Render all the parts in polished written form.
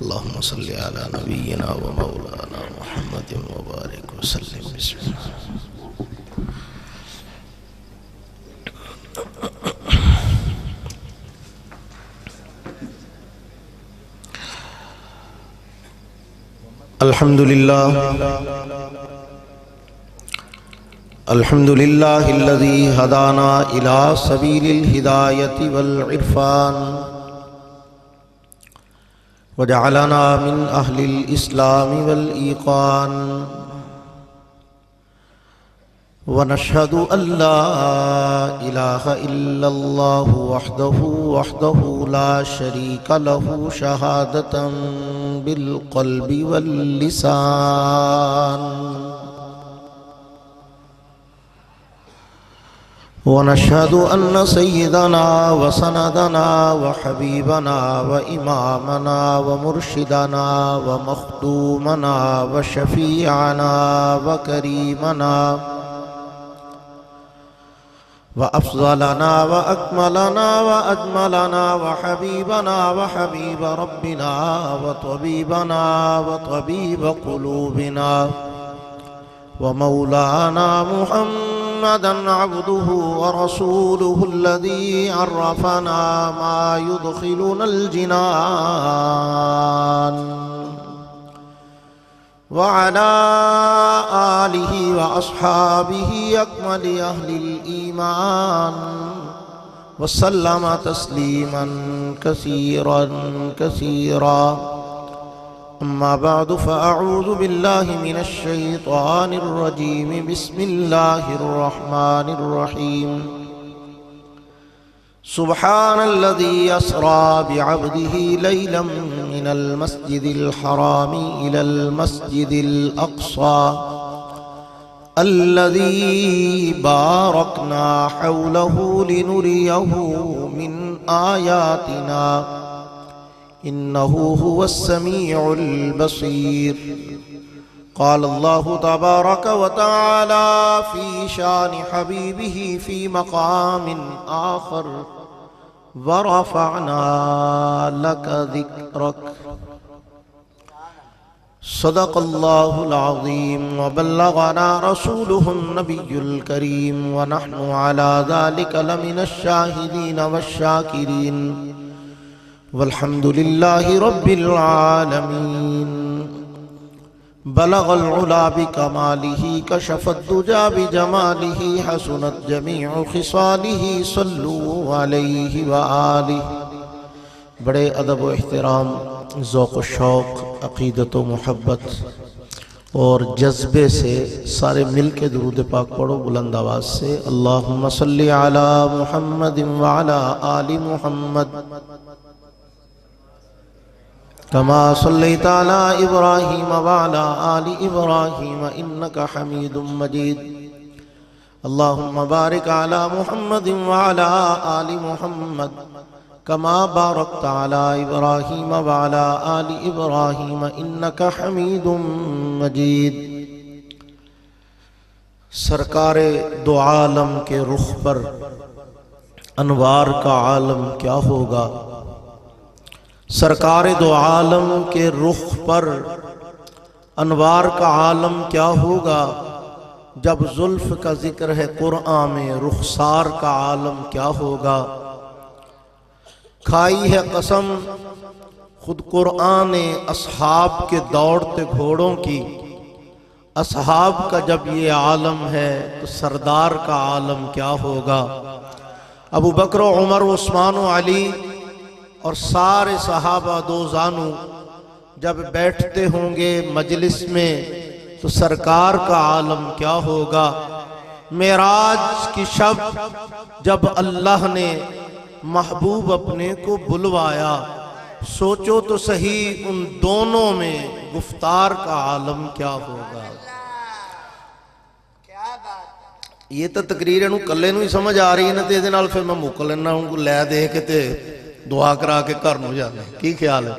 اللهم صل على نبينا ومولانا محمد وبارك وسلم. بسم الله. الحمد لله الذي هدانا إلى سبيل الهداية والعرفان وجعلنا من أهل الإسلام والإيقان، ونشهد أن لا إله إلا الله وحده لا شريك له شهادة بالقلب واللسان، ونشهد أن سيدنا وسندنا وحبيبنا وإمامنا ومرشدنا ومخدومنا وشفيعنا وكريمنا وأفضلنا وأكملنا وأجملنا وحبيبنا وحبيب ربنا وطبيبنا وطبيب قلوبنا ومولانا محمدًا عبده ورسوله الذي عرفنا ما يدخلنا الجنان، وعلى آله وأصحابه أكمل أهل الإيمان، وسلم تسليما كثيرا كثيرا. أما بعد، فأعوذ بالله من الشيطان الرجيم. بسم الله الرحمن الرحيم. سبحان الذي أسرى بعبده ليلا من المسجد الحرام إلى المسجد الأقصى الذي باركنا حوله لنريه من آياتنا إنه هو السميع البصير. قال الله تبارك وتعالى في شان حبيبه في مقام آخر: ورفعنا لك ذكرك. صدق الله العظيم وبلغنا رسوله النبي الكريم، ونحن على ذلك لمن الشاهدين والشاكرين، والحمد لله رب العالمين. بلغ العلا بكماله، كشف الدجى بجماله، حسنت جميع خصاله، صلوا علیہ وآلہ. بڑے ادب و احترام، ذوق و شوق، عقیدت و محبت اور جذبے سے سارے مل کے درود پاک پڑھو بلند آواز سے. اللہم صلی علی محمد وعلی آل محمد كما صليت على إبراهيم وعلى آل إبراهيم إنك حميد مجيد. اللهم بارك على محمد وعلى آل محمد كما باركت على إبراهيم وعلى آل إبراهيم إنك حميد مجيد. سرکار دو عالم کے رخ پر انوار کا عالم کیا ہوگا؟ سرکار دو عالم کے رخ پر انوار کا عالم کیا ہوگا؟ جب زلف کا ذکر ہے قرآن میں، رخسار کا عالم کیا ہوگا؟ کھائی ہے قسم خود قرآن نے اصحاب کے دوڑتے گھوڑوں کی. اصحاب کا جب یہ عالم ہے تو سردار کا عالم کیا ہوگا؟ ابو بکر و عمر و عثمان و علی اور سارے صحابہ دو زانو جب بیٹھتے ہوں گے مجلس میں تو سرکار کا عالم کیا ہوگا؟ معراج کی شب جب اللہ نے محبوب اپنے کو بلوایا، سوچو تو صحیح ان دونوں میں گفتار کا عالم کیا ہوگا؟ یہ تو تقریر نو کلے نو ہی سمجھ آ رہی ہے نا، تے دے نال پھر میں مک لینا ہوں کو لے دے کے تے دعا کرا کے گھر نو جانا. کی خیال ہے؟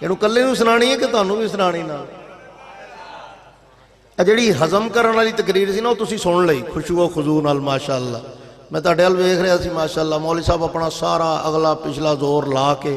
یہ کلے نو سنانی ہے کہ تانوں بھی سنانی نال؟ جڑی ہضم کرن والی تقریر سی نا وہ تسی سن لئی خشوع و خضوع نال ماشاءاللہ. میں تہاڈے ول ویکھ رہا سی ماشاءاللہ، مولوی صاحب اپنا سارا اگلا پچھلا زور لا کے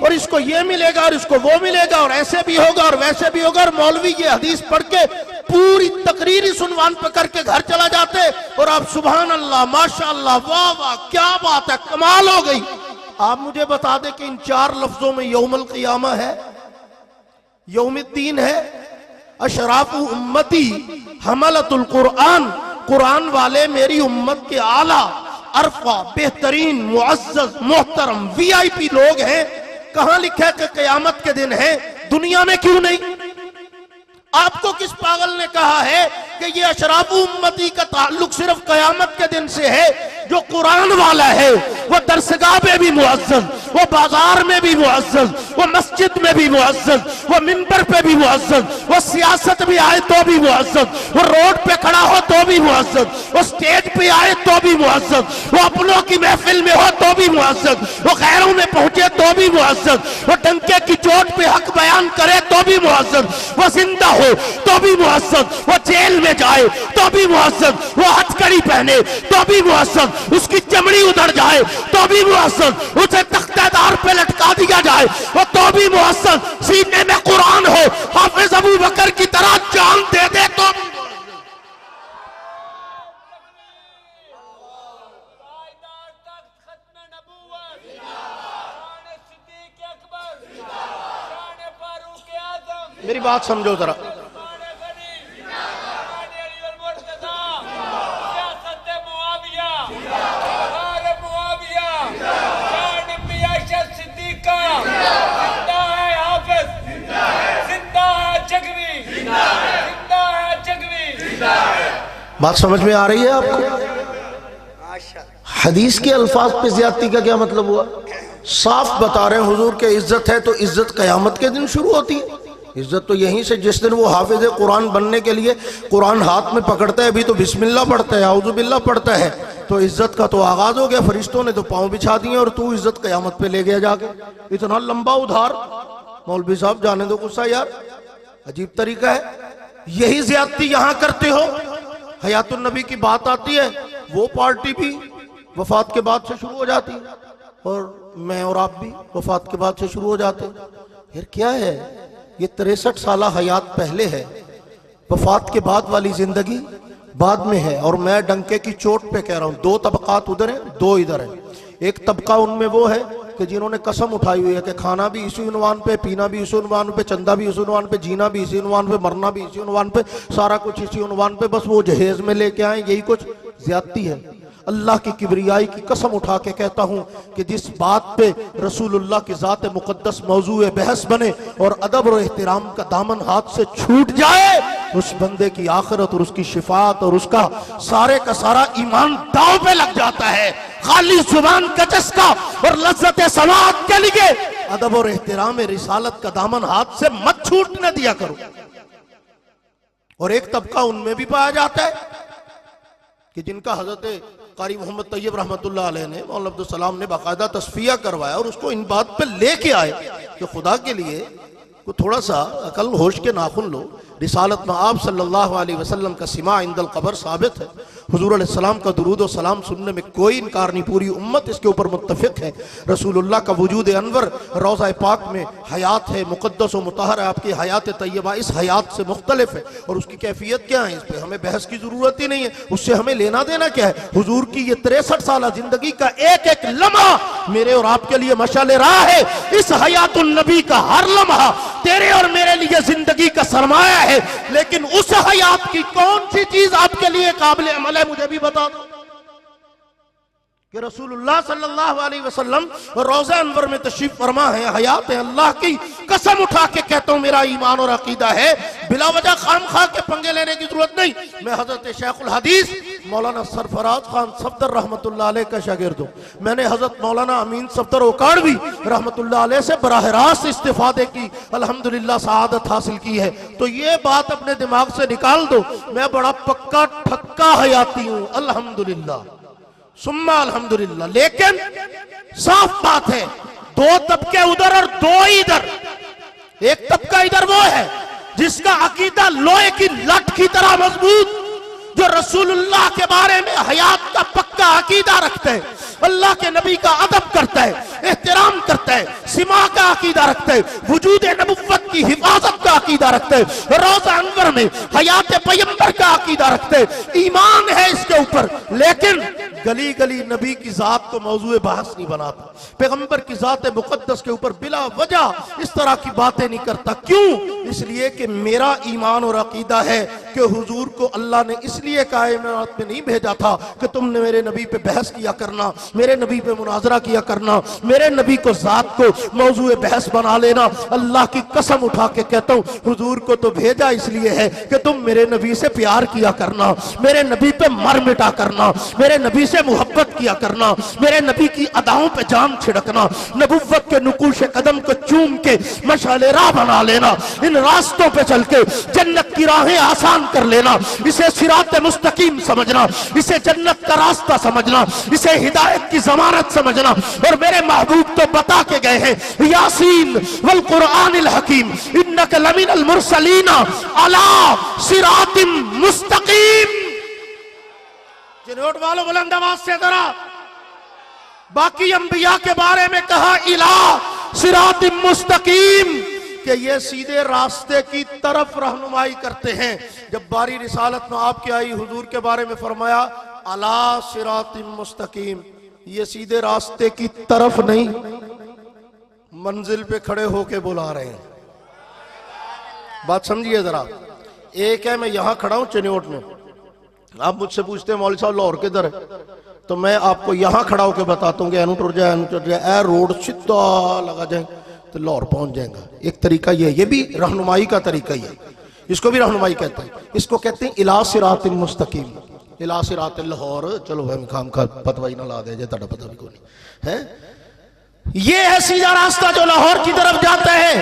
اور اس کو یہ ملے گا اور اس کو وہ ملے گا اور ایسے بھی ہوگا اور ویسے بھی ہوگا، اور مولوی یہ حدیث پڑھ کے پوری تقریر اس عنوان پہ کر کے گھر چلا جاتے اور آپ سبحان اللہ ماشاءاللہ واہ واہ کیا بات ہے کمال ہو گئی۔ آپ مجھے بتا دیں کہ ان 4 لفظوں میں یوم القیامہ ہے، یوم الدین ہے، اشراف امتی، حملۃ القرآن، قرآن والے میری امت کے اعلیٰ عرفہ بہترین معزز محترم وی آئی پی لوگ ہیں۔ کہاں لکھا ہے کہ قیامت کے دن ہے؟ دنیا میں کیوں نہیں؟ آپ کو کس پاگل نے کہا ہے کہ یہ اشراف امتی کا تعلق صرف قیامت کے دن سے ہے؟ جو قرآن والا ہے وہ درسگاہ میں بھی معزز، وہ بازار میں بھی معزز، وہ مسجد میں بھی معزز، وہ منبر پہ بھی معزز، وہ سیاست بھی آئے تو بھی معزز، وہ روڈ پہ کھڑا ہو تو بھی معزز، وہ سٹیج پہ آئے تو بھی معزز، وہ اپنوں کی محفل میں ہو تو بھی معزز، وہ غیروں میں پہنچے تو بھی معزز، وہ ڈنکے کی چوٹ پہ حق بیان کرے تو بھی معزز، وہ زندہ ہو تو بھی معزز، وہ جیل میں جائے تو بھی معزز، وہ ہتھکڑی پہنے تو بھی معزز، اس کی چمڑی ادھڑ جائے تو بھی معزز، اسے تختہ دار پہ لٹکا دیا جائے وہ تو بھی معزز، سینے میں قرآن ہو حافظ ابو بکر کی طرح جان دے دے تو بھی میری بات سمجھو ذرا۔ بات سمجھ میں آ رہی ہے آپ کو؟ حدیث کے الفاظ پہ زیادتی کا کیا مطلب ہوا؟ صاف بتا رہے ہیں حضور کے عزت ہے تو عزت قیامت کے دن شروع ہوتی ہے۔ عزت تو یہیں سے جس دن وہ حافظ قرآن بننے کے لیے قرآن ہاتھ میں پکڑتا ہے، ابھی تو بسم اللہ پڑھتا ہے، اعوذ باللہ پڑھتا ہے، تو عزت کا تو آغاز ہو گیا۔ فرشتوں نے تو پاؤں بچھا دیے اور تو عزت قیامت پہ لے گیا جا کے۔ اتنا لمبا ادھار، مولوی صاحب جانے دو غصہ یار، عجیب طریقہ ہے۔ یہی زیادتی یہاں کرتے ہو۔ حیات النبی کی بات آتی ہے، وہ پارٹی بھی وفات کے بعد سے شروع ہو جاتی ہے، اور میں اور آپ بھی وفات کے بعد سے شروع ہو جاتے ہیں۔ یار کیا ہے یہ؟ 63 سالہ حیات پہلے ہے، وفات کے بعد والی زندگی بعد میں ہے، اور میں ڈنکے کی چوٹ پہ کہہ رہا ہوں 2 طبقات ادھر ہیں 2 ادھر ہیں۔ ایک طبقہ ان میں وہ ہے کہ جنہوں نے قسم اٹھائی ہوئی ہے کہ کھانا بھی اسی عنوان پہ، پینا بھی اسی عنوان پہ، چندہ بھی اسی عنوان پہ، جینا بھی اسی عنوان پہ، مرنا بھی اسی عنوان پہ، سارا کچھ اسی عنوان پہ، بس وہ جہیز میں لے کے آئیں، یہی کچھ زیادتی ہے۔ اللہ کی کبریائی کی قسم اٹھا کے کہتا ہوں کہ جس بات پہ رسول اللہ کی ذات مقدس موضوع بحث بنے اور ادب اور احترام کا دامن ہاتھ سے چھوٹ جائے، اس بندے کی آخرت اور اس کی شفاعت اور اس کا سارے کا سارا ایمان داؤ پہ لگ جاتا ہے۔ خالی زبان کا چسکا اور لذت سماعت کے لیے ادب اور احترام رسالت کا دامن ہاتھ سے مت چھوٹنے دیا کرو۔ اور ایک طبقہ ان میں بھی پایا جاتا ہے کہ جن کا حضرت قاری محمد طیب رحمت اللہ علیہ نے، مولانا عبدالسلام نے باقاعدہ تصفیہ کروایا اور اس کو ان بات پہ لے کے آئے کہ خدا کے لیے کو تھوڑا سا عقل ہوش کے ناخن لو۔ رسالت میں آپ صلی اللہ علیہ وسلم کا سماع عند القبر ثابت ہے، حضور علیہ السلام کا درود و سلام سننے میں کوئی انکار نہیں، پوری امت اس کے اوپر متفق ہے۔ رسول اللہ کا وجود انور روضہ پاک میں حیات ہے، مقدس و مطہر ہے، آپ کی حیات طیبہ اس حیات سے مختلف ہے، اور اس کی کیفیت کیا ہے اس پہ ہمیں بحث کی ضرورت ہی نہیں ہے، اس سے ہمیں لینا دینا کیا ہے۔ حضور کی یہ 63 سالہ زندگی کا ایک ایک لمحہ میرے اور آپ کے لیے مشعل راہ ہے۔ اس حیات النبی کا ہر لمحہ تیرے اور میرے لیے زندگی کا سرمایہ ہے، لیکن اس حیات کی کون سی چیز آپ کے لیے قابل عمل ہے مجھے بھی بتا دو کہ رسول اللہ صلی اللہ علیہ وسلم روضہ انور میں تشریف فرما ہے، حیات ہے۔ اللہ کی قسم اٹھا کے کہتا ہوں میرا ایمان اور عقیدہ ہے، بلا وجہ خام خواہ کے پنگے لینے کی ضرورت نہیں۔ میں حضرت شیخ الحدیث مولانا سرفراز خان صفدر رحمت اللہ علیہ کا شاگرد ہوں۔ میں نے حضرت مولانا امین صفدر اوکاڑوی رحمت اللہ علیہ سے براہ راست استفادے کی الحمدللہ سعادت حاصل کی ہے، تو یہ بات اپنے دماغ سے نکال دو، میں بڑا پکا ٹھکا حیاتی ہوں الحمدللہ ثم الحمدللہ۔ لیکن صاف بات ہے 2 طبقے ادھر اور 2 ادھر۔ ایک طبقہ ادھر وہ ہے جس کا عقیدہ لوہے کی لٹ کی طرح مضبوط، جو رسول اللہ کے بارے میں حیات کا پکا عقیدہ رکھتا ہے، اللہ کے نبی کا ادب کرتا ہے، احترام کرتا ہے، سما کا عقیدہ رکھتا ہے، وجود نبوت کی حفاظت کا عقیدہ رکھتا ہے، روضہ انور میں حیات پیغمبر کا عقیدہ رکھتے ہیں، ایمان ہے اس کے اوپر، لیکن گلی گلی نبی کی ذات کو موضوع بحث نہیں بناتا، پیغمبر کی ذات مقدس کے اوپر بلا وجہ اس طرح کی باتیں نہیں کرتا۔ کیوں؟ اس لیے کہ میرا ایمان اور عقیدہ ہے کہ حضور کو اللہ نے اس لیے کائنات میں نہیں بھیجا تھا کہ تم نے میرے نبی پہ بحث کیا کرنا، میرے نبی پہ مناظرہ کیا کرنا، میرے نبی کو ذات کو موضوع بحث بنا لینا۔ اللہ کی قسم اٹھا کے کہتا ہوں، حضور کو تو بھیجا اس لیے ہے کہ تم میرے نبی سے پیار کیا کرنا، میرے نبی پہ مر مٹا کرنا، میرے نبی سے محبت کیا کرنا، میرے نبی کی اداؤں پہ جان چھڑکنا، نبوت کے نقوش قدم کو چوم کے مشعل راہ بنا لینا، ان راستوں پہ چل کے جنت کی راہیں آسان کر لینا، اسے صراط مستقیم سمجھنا، اسے جنت کا راستہ سمجھنا، اسے ہدایت کی ضمانت سمجھنا۔ اور میرے محبوب تو بتا کے گئے ہیں، یاسین والقرآن الحکیم انک لمن المرسلین علی صراط مستقیم۔ جنوٹ والوں بلند آواز سے ذرا، باقی انبیاء کے بارے میں کہا الہ صراط مستقیم، کہ یہ سیدھے راستے کی طرف رہنمائی کرتے ہیں۔ جب باری رسالت میں آپ کی آئی، حضور کے بارے میں فرمایا علی صراط مستقیم، یہ سیدھے راستے کی طرف نہیں، منزل پہ کھڑے ہو کے بلا رہے ہیں۔ بات سمجھیے ذرا، ایک ہے میں یہاں کھڑا ہوں چنیوٹ میں، آپ مجھ سے پوچھتے ہیں مولوی صاحب لاہور کدھر ہے، تو میں آپ کو یہاں کھڑا ہو کے بتاتا ہوں کہ اینو ٹر جائے اے روڈ سیدھا لگا جائیں تو لاہور پہنچ جائیں گا۔ ایک طریقہ یہ بھی رہنمائی کا طریقہ ہی ہے، اس کو بھی رہنمائی کہتے ہیں، اس کو کہتے ہیں الی صراط مستقیم، الی صراط لاہور۔ چلو بھائی خام کا پتہ ہی نہ لا دے جائے، تھوڑا پتہ بھی کوئی نہیں ہے۔ یہ ہے سیدھا راستہ جو لاہور کی طرف جاتا ہے۔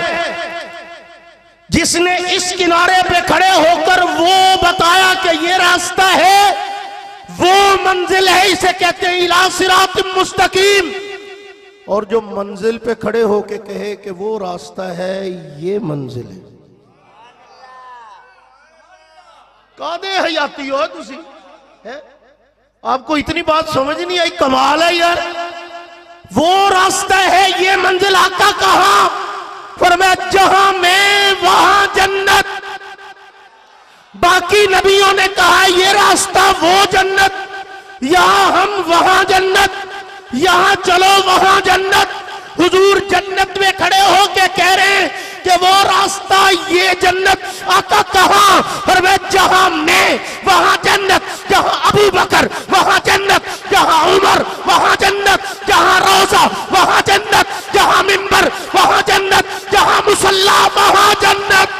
جس نے اس کنارے پہ کھڑے ہو کر وہ بتایا کہ یہ راستہ ہے، وہ منزل ہے، اسے کہتے ہیں الی صراط مستقیم۔ اور جو منزل پہ کھڑے ہو کے کہے کہ وہ راستہ ہے، یہ منزل ہے۔ کادے حیاتی ہو تسی، آپ کو اتنی بات سمجھ نہیں آئی؟ کمال ہے یار، وہ راستہ ہے، یہ منزل۔ آقا کہاں؟ فرمایا جہاں میں وہاں جنت۔ باقی نبیوں نے کہا یہ راستہ وہ جنت، یہاں ہم وہاں جنت، یہاں چلو وہاں جنت۔ حضور جنت میں کھڑے ہو کے کہہ رہے ہیں کہ وہ راستہ یہ جنت۔ آقا کہاں؟ فرمایا جہاں میں وہاں جنت، جہاں ابو بکر وہاں جنت، جہاں عمر وہاں جنت، جہاں روضہ وہاں جنت، جہاں منبر وہاں جنت، جہاں مصلی وہاں جنت۔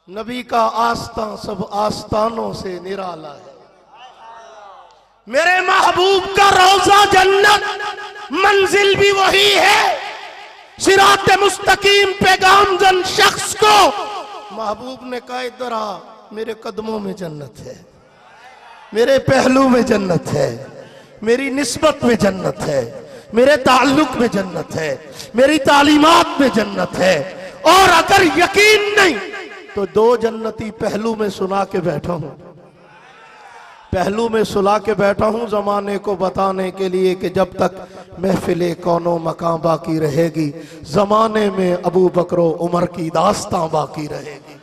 نبی کا آستان سب آستانوں سے نرالا ہے، میرے محبوب کا روضہ جنت، منزل بھی وہی ہے۔ صراط مستقیم پہ گامزن شخص کو محبوب نے کہا ادھر آ، میرے قدموں میں جنت ہے، میرے پہلو میں جنت ہے، میری نسبت میں جنت ہے، میرے تعلق میں جنت ہے، میری تعلیمات میں جنت ہے۔ اور اگر یقین نہیں تو دو جنتی پہلو میں سنا کے بیٹھا ہوں، پہلو میں سلا کے بیٹھا ہوں زمانے کو بتانے کے لیے کہ جب تک محفل کون و مکان باقی رہے گی، زمانے میں ابو بکر و عمر کی داستان باقی رہے گی۔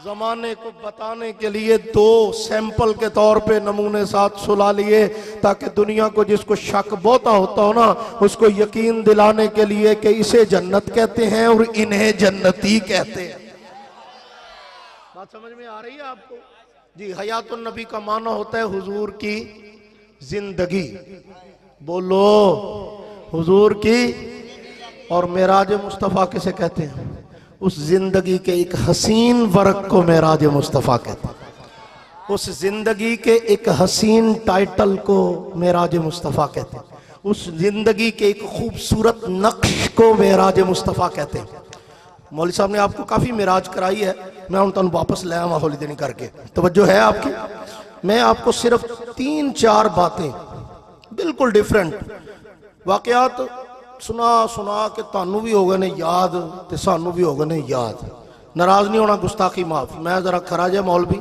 زمانے کو بتانے کے لیے دو سیمپل کے طور پہ نمونے ساتھ سلا لیے، تاکہ دنیا کو جس کو شک بہتا ہوتا ہو نا، اس کو یقین دلانے کے لیے کہ اسے جنت کہتے ہیں اور انہیں جنتی کہتے ہیں۔ بات سمجھ میں آ رہی ہے آپ کو؟ جی، حیات النبی کا معنی ہوتا ہے حضور کی زندگی۔ بولو حضور کی۔ اور معراج مصطفیٰ کسے کہتے ہیں؟ اس زندگی کے ایک حسین ورق کو معراج مصطفیٰ کہتے ہیں، اس زندگی کے ایک حسین ٹائٹل کو معراج مصطفیٰ کہتے ہیں، اس زندگی کے ایک خوبصورت نقش کو معراج مصطفیٰ کہتے ہیں۔ مولوی صاحب نے آپ کو کافی معراج کرائی ہے، میں ان تن واپس لے آؤں ہولی دینی کر کے، توجہ ہے آپ کی؟ میں آپ کو صرف 3-4 باتیں بالکل ڈیفرنٹ واقعات سنا کہ تانوں بھی ہوگا نے یاد تے سانوں بھی ہوگا نے یاد۔ ناراض نہیں ہونا، گستاخی معاف۔ میں ذرا کھرا جائے مولوی،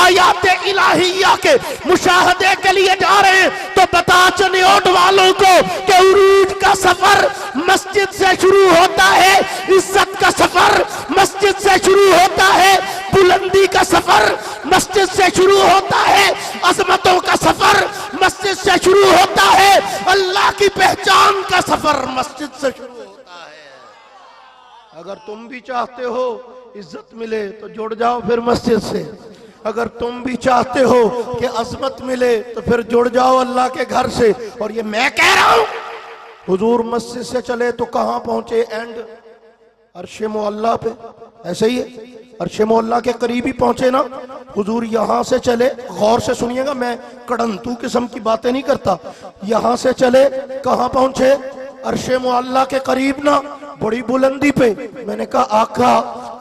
آیات الہیہ کے مشاہدے کے لیے جا رہے ہیں، تو بتا چنیوٹ والوں کو کہ عروج کا سفر مسجد سے شروع ہوتا ہے، عزت کا سفر مسجد سے شروع ہوتا ہے، بلندی کا سفر مسجد سے شروع ہوتا ہے، عظمتوں کا سفر مسجد سے شروع ہوتا ہے، اللہ کی پہچان کا سفر مسجد سے شروع ہوتا ہے۔ اگر تم بھی چاہتے ہو عزت ملے تو جڑ جاؤ پھر مسجد سے، اگر تم بھی چاہتے ہو کہ عظمت ملے تو پھر جڑ جاؤ اللہ کے گھر سے۔ اور یہ میں کہہ رہا ہوں، حضور مسجد سے چلے تو کہاں پہنچے؟ اینڈ عرش معلیٰ پہ، ایسے ہی ہے، عرش معلیٰ کے قریب ہی پہنچے نا حضور۔ یہاں سے چلے، غور سے سنیے گا، میں کڑنتو قسم کی باتیں نہیں کرتا، یہاں سے چلے کہاں پہنچے؟ عرش معلیٰ کے قریب نا، بڑی بلندی پہ۔ میں نے کہا آقا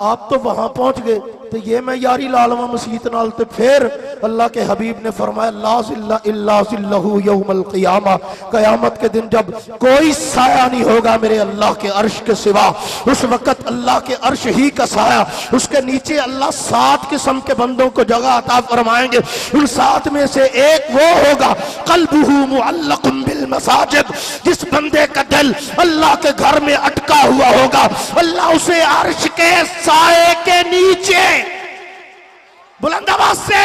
آپ تو وہاں پہنچ گئے، تو یہ میں یاری لالما مسیت نالتے۔ پھر اللہ کے حبیب نے فرمایا لا ظل الا ظلہ یوم القیامہ، قیامت کے دن جب کوئی سایہ نہیں ہوگا میرے اللہ کے عرش کے سوا، اس وقت اللہ کے عرش ہی کا سایہ، اس کے نیچے اللہ 7 قسم کے بندوں کو جگہ عطا فرمائیں گے۔ ان 7 میں سے ایک وہ ہوگا قلبہ معلق بالمساجد، جس بندے کا دل اللہ کے گھر میں اٹکا ہوا ہوگا، اللہ اسے عرش کے سائے کے نیچے، بلند آواز سے،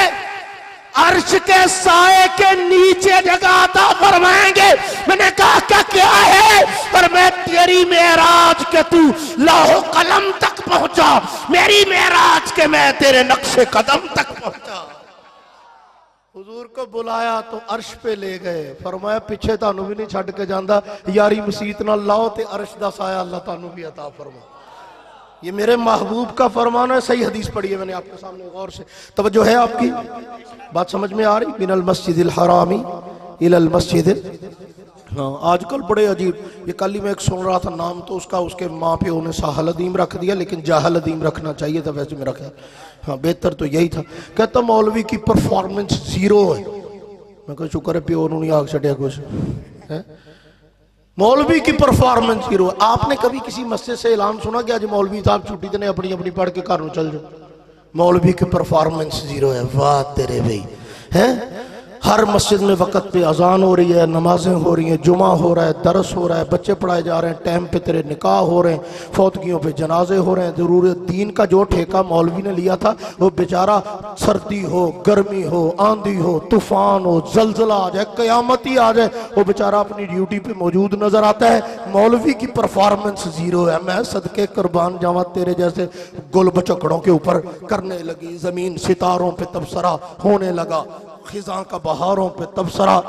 عرش کے سائے کے نیچے جگہ عطا فرمائیں گے۔ میں نے کہا کیا ہے؟ پر میں تیری معراج کے تو لوح قلم تک پہنچا، میری معراج کے میں تیرے نقش قدم تک پہنچا۔ حضور کو بلایا تو عرش پہ لے گئے، فرمایا پیچھے تانوں بھی نہیں چھڑ کے جاندہ، یاری مسیت نہ لاؤ تے عرش دا سایہ اللہ تانوں بھی عطا فرما۔ یہ میرے محبوب کا فرمان ہے، صحیح حدیث پڑھی ہے میں نے آپ کے سامنے، غور سے توجہ ہے آپ کی بات سمجھ میں آ رہی؟ من المسجد الحرامی الى المسجد، ہاں آج کل بڑے عجیب، یہ کل ہی میں ایک سن رہا تھا نام تو اس کا، اس کے ماں پہ انہیں ساحل عدیم رکھ دیا، لیکن جاہل عدیم رکھنا چاہیے تھا، ویسے میں رکھا، ہاں بہتر تو یہی تھا۔ کہتا مولوی کی پرفارمنس زیرو ہے۔ میں کہا شکر ہے پیو انہوں نے آگ چھٹیا کچھ، مولوی کی پرفارمنس زیرو ہے۔ آپ نے کبھی کسی مسجد سے اعلان سنا کہ آج مولوی صاحب چھٹی دینے اپنی اپنی پڑھ کے گھروں چل جاؤ؟ مولوی کی پرفارمنس زیرو ہے۔ واہ تیرے بھائی، ہیں ہر مسجد میں وقت پہ اذان ہو رہی ہے، نمازیں ہو رہی ہیں، جمعہ ہو رہا ہے، درس ہو رہا ہے، بچے پڑھائے جا رہے ہیں، ٹائم پہ تیرے نکاح ہو رہے ہیں، فوتگیوں پہ جنازے ہو رہے ہیں۔ ضرورت دین کا جو ٹھیکہ مولوی نے لیا تھا، وہ بیچارہ سردی ہو، گرمی ہو، آندھی ہو، طوفان ہو، زلزلہ آ جائے، قیامت ہی آ جائے، وہ بیچارہ اپنی ڈیوٹی پہ موجود نظر آتا ہے۔ مولوی کی پرفارمنس زیرو ہے۔ میں صدقے قربان جاواں تیرے جیسے گل بچکڑوں کے اوپر کرنے لگی، زمین ستاروں پہ تبصرہ ہونے لگا، خزاں کا بہاروں پہ تبصرہ۔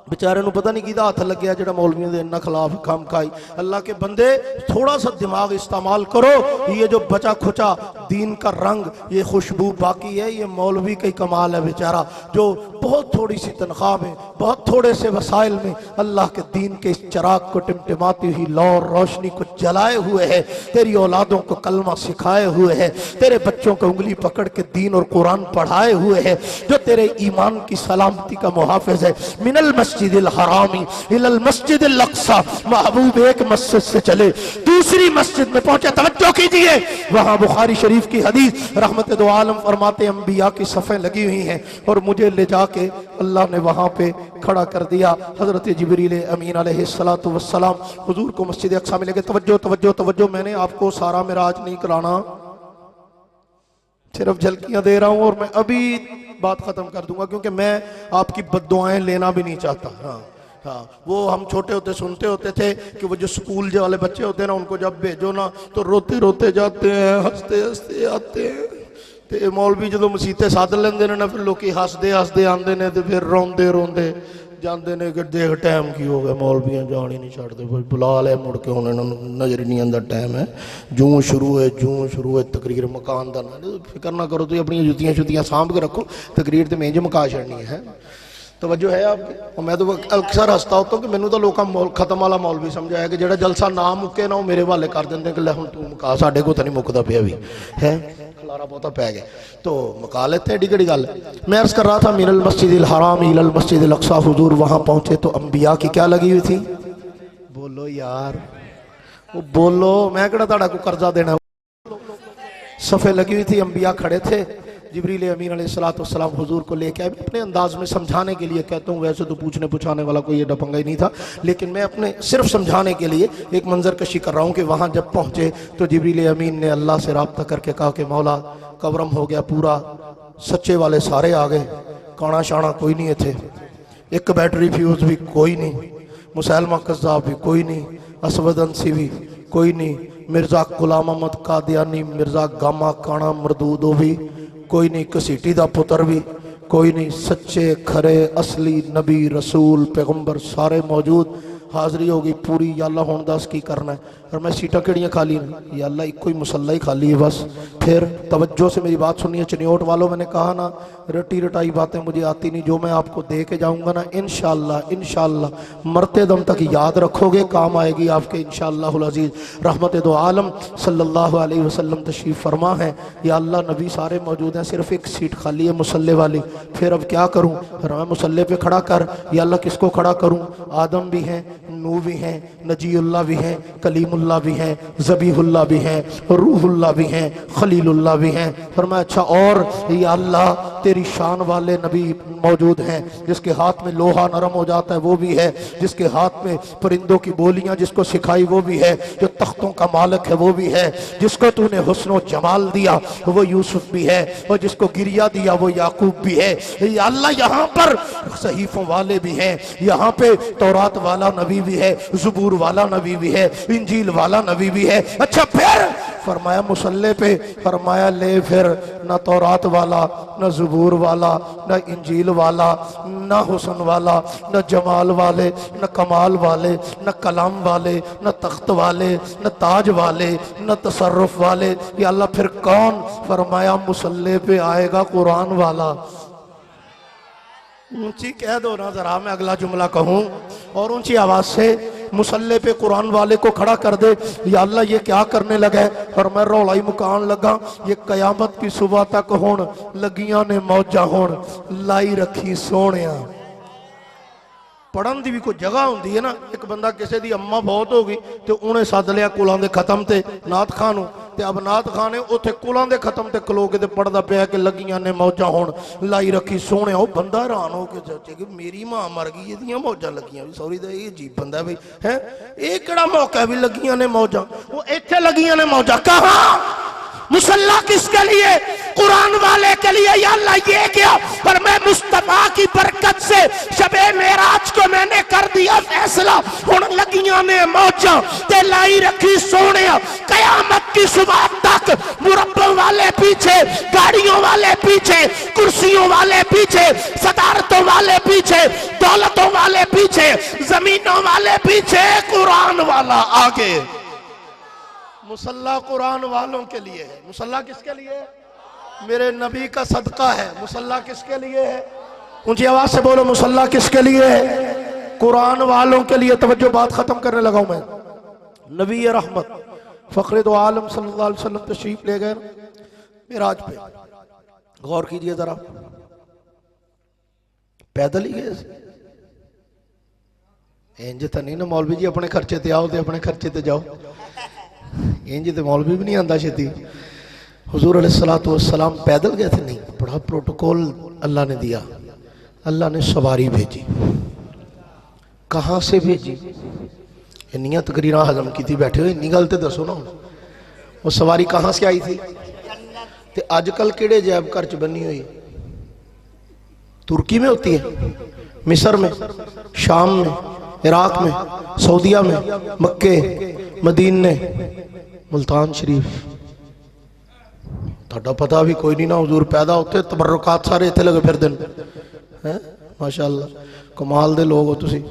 بیچارے نو پتہ نہیں کیدا ہاتھ لگ گیا جڑا مولویوں دے انہاں خلاف کام کھائی۔ اللہ کے بندے تھوڑا سا دماغ استعمال کرو، یہ جو بچا کھچا دین کا رنگ، یہ خوشبو باقی ہے، یہ مولوی کا ہی کمال ہے بیچارہ، جو بہت تھوڑی سی تنخواہ میں، بہت تھوڑے سے وسائل میں اللہ کے دین کے اس چراغ کو ٹمٹماتی ہوئی لو اور روشنی کو جلائے ہوئے ہے، تیری اولادوں کو کلمہ سکھائے ہوئے ہے، تیرے بچوں کو انگلی پکڑ کے دین اور قرآن پڑھائے ہوئے ہے، جو تیرے ایمان کی سلامتی کا محافظ ہے۔ من المسجد الحرامی الى المسجد الاقصی، محبوب ایک مسجد سے چلے دوسری مسجد میں پہنچے۔ توجہ کیجئے، وہاں بخاری شریف کی حدیث، رحمت دو عالم فرماتے ہیں انبیاء کی صفیں لگی ہوئی ہیں، اور مجھے لے جا کے اللہ نے وہاں پہ کھڑا کر دیا۔ حضرت جبریل امین علیہ السلام حضور کو مسجد اقصی میں لے گئے۔ توجہ توجہ توجہ، میں نے آپ کو سارا معراج نہیں کرانا، صرف جھلکیاں دے رہا ہوں، اور میں ابھی بات ختم کر دوں گا، کیونکہ میں آپ کی بد دعائیں لینا بھی نہیں چاہتا۔ ہاں وہ ہم چھوٹے ہوتے سنتے ہوتے تھے کہ وہ جو سکول والے بچے ہوتے ہیں نا، ان کو جب بھیجو نا تو روتے روتے جاتے ہیں، ہنستے ہنستے آتے ہیں، تے مولوی جدو مسیتے ساتھ لیندے نے نا، پھر لوکی ہنسدے ہنسدے آندے نے، تے پھر روندے روندے جاندے نے کہ دیکھ ٹائم کی ہو گیا، مولویاں جان ہی نہیں چھاڑتے، بلا لے مڑ کے انہوں نے نظر نہیں آندہ ٹائم ہے، جوں شروع ہے تقریر مکان دا، فکر نہ کرو، تو اپنی جتیاں شتیاں سانبھ کے رکھو، تقریر تے میں مکا چھڑنی ہے۔ توجہ ہے آپ کی؟ اور میں تو اکثر ہستا ہوتا ہوں کہ مینوں تو لوکاں ختم والا مولوی سمجھایا کہ جڑا جلسہ نہ مکے نا وہ میرے والے کر دیندے کہ لے ہن تو مکا، ساڈے کو تو نہیں مکدا پیا بھی ہے، کھلارا بہتا پی گیا، تو مکا لیتے ایڈی کڑی گل۔ میں عرض کر رہا تھا من المسجد الحرام الى المسجد الاقصی، حضور وہاں پہنچے تو انبیاء کی کیا لگی ہوئی تھی؟ بولو یار، وہ بولو، میں کہڑا تہاڈا کو قرضہ دینا۔ صفیں لگی ہوئی تھی، انبیاء کھڑے تھے، جبریل امین علیہ السلام حضور کو لے کے آئے۔ میں اپنے انداز میں سمجھانے کے لیے کہتا ہوں، ویسے تو پوچھنے پوچھانے والا کوئی یہ ڈپنگا ہی نہیں تھا، لیکن میں اپنے صرف سمجھانے کے لیے ایک منظر کشی کر رہا ہوں کہ وہاں جب پہنچے تو جبریل امین نے اللہ سے رابطہ کر کے کہا کہ مولا کورم ہو گیا پورا، سچے والے سارے آ گئے، کانا شانا کوئی نہیں تھے، ایک بیٹری فیوز بھی کوئی نہیں، مسلمہ قذاب بھی کوئی نہیں، اسود انسی بھی کوئی نہیں، مرزا غلام احمد قادیانی، مرزا گاما کانا مردودو بھی کوئی نہیں، کسیٹی دا پتر بھی کوئی نہیں، سچے کھرے اصلی نبی رسول پیغمبر سارے موجود، حاضری ہوگی پوری۔ یا اللہ ہون دس کی کرنا ہے، اور میں سیٹاں کیڑیاں خالی نہیں، یا اللہ ایک کوئی مسلح ہی خالی ہے بس۔ پھر توجہ سے میری بات سنیے چنیوٹ والوں، میں نے کہا نا رٹی رٹائی باتیں مجھے آتی نہیں، جو میں آپ کو دے کے جاؤں گا نا انشاءاللہ مرتے دم تک یاد رکھو گے، کام آئے گی آپ کے انشاءاللہ العزیز۔ رحمت دو عالم صلی اللہ علیہ وسلم تشریف فرما ہے، یا اللہ نبی سارے موجود ہیں، صرف ایک سیٹ خالی ہے مسلح والی، پھر اب کیا کروں؟ پھر میں مسلح پہ کھڑا کر، یا اللہ کس کو کھڑا کروں؟ آدم بھی ہیں، نو بھی ہیں، نجی اللہ بھی ہیں، کلیم اللہ بھی ہیں، ذبیح اللہ بھی ہیں، روح اللہ بھی ہیں، خلیل اللہ بھی ہیں۔ فرمایا اچھا اور یا اللہ تیری شان والے نبی موجود ہیں، جس کے ہاتھ میں لوہا نرم ہو جاتا ہے وہ بھی ہے، جس کے ہاتھ میں پرندوں کی بولیاں جس کو سکھائی وہ بھی ہے، جو تختوں کا مالک ہے وہ بھی ہے، جس کو تو نے حسن و جمال دیا وہ یوسف بھی ہے، اور جس کو گریہ دیا وہ یعقوب بھی ہے۔ یا اللہ یہاں پر صحیفوں والے بھی ہیں، یہاں پہ تورات والا نبی بھی ہے، زبور والا نبی بھی ہے، انجیل والا نبی بھی ہے۔ اچھا پھر فرمایا مسلح پہ، فرمایا لے پھر نہ تورات والا، نہ زبور والا، نہ انجیل والا، نہ حسن والا، نہ جمال والے، نہ کمال والے، نہ کلام والے، نہ تخت والے، نہ تاج والے، نہ تصرف والے، یا اللہ پھر کون؟ فرمایا مسلح پہ آئے گا قرآن والا۔ اونچی کہہ دو نا ذرا، میں اگلا جملہ کہوں اور اونچی آواز سے، مسلح پہ قرآن والے کو کھڑا کر دے۔ یا اللہ یہ کیا کرنے لگا ہے؟ اور میں رولائی مکان لگا، یہ قیامت کی صبح تک ہون لگیاں نے موجہ ہون لائی رکھی سونیاں۔ پڑھن دی بھی کوئی جگہ ہوندی ہے نا، ایک بندہ کسے دی اممہ بہت ہوگی تو انہیں ساتھ لیا کلان دے ختم تے نات خانوں تے، اب نات خانے اوتھے کلان دے ختم تے کلو کے تے پڑھ دا پیا کہ لگیاں نے موجہ ہون لائی رکھی سونے۔ او بندہ ران ہو کے چاہتے کہ میری ماں مر گئی، یہ دیاں موجہ لگیاں بھی سوری دے، یہ عجیب بندہ بھی ہے، ایک کڑا موقع بھی لگیاں نے موجہ، وہ ایتھے لگیاں نے موجہ کہاں؟ مسلح کس کے لیے؟ قرآن والے کے لیے۔ یا اللہ یہ کیا؟ پر میں مصطفیٰ کی برکت سے شب معراج کو میں نے کر دیا فیصلہ، ہن لگیاں نے موجاں تے لائی رکھی سونیاں، قیامت کی صبح تک مربع والے پیچھے، گاڑیوں والے پیچھے، کرسیوں والے پیچھے، صدارتوں والے پیچھے، دولتوں والے پیچھے، زمینوں والے پیچھے، قرآن والا آگے۔ مسلح قرآن والوں کے لیے ہے۔ مسلح کس کے لیے ہے؟ میرے نبی کا صدقہ ہے۔ مسلح کس کے لیے ہے؟ اونچی آواز سے بولو، مسلح کس کے لیے ہے؟ قرآن والوں کے لیے۔ توجہ بات ختم کرنے لگا ہوں میں۔ نبی رحمت فخر دو عالم صلی اللہ علیہ وسلم تشریف لے گئے معراج پہ، غور کیجئے ذرا، پیدل ہی گئے انج تو نہیں نا مولوی جی اپنے خرچے تے آؤ تے اپنے خرچے تے جاؤ، انج تے مولوی بھی نہیں آندا چھتی۔ حضور علیہ السلام پیدل گئے تھے؟ نہیں، بڑا پروٹوکول اللہ نے دیا۔ اللہ نے سواری بھیجی۔ کہاں سے بھیجی؟ انیاں تقریرہ حضم کی تھی بیٹھے ہوئے، انہی گلتے دسو نا، وہ سواری کہاں سے آئی تھی؟ تے آج کل کیڑے جیب کرچ بنی ہوئی؟ ترکی میں ہوتی ہے، مصر میں، شام میں، عراق میں، سعودیہ میں، مکہ، مدینے، ملتان شریف۔ تھوڑا پتہ بھی کوئی نہیں نا، حضور پیدا ہوتے تبرکات سارے تھے لگے پھر دن، ماشاءاللہ کمال دے لوگ ہو تسی۔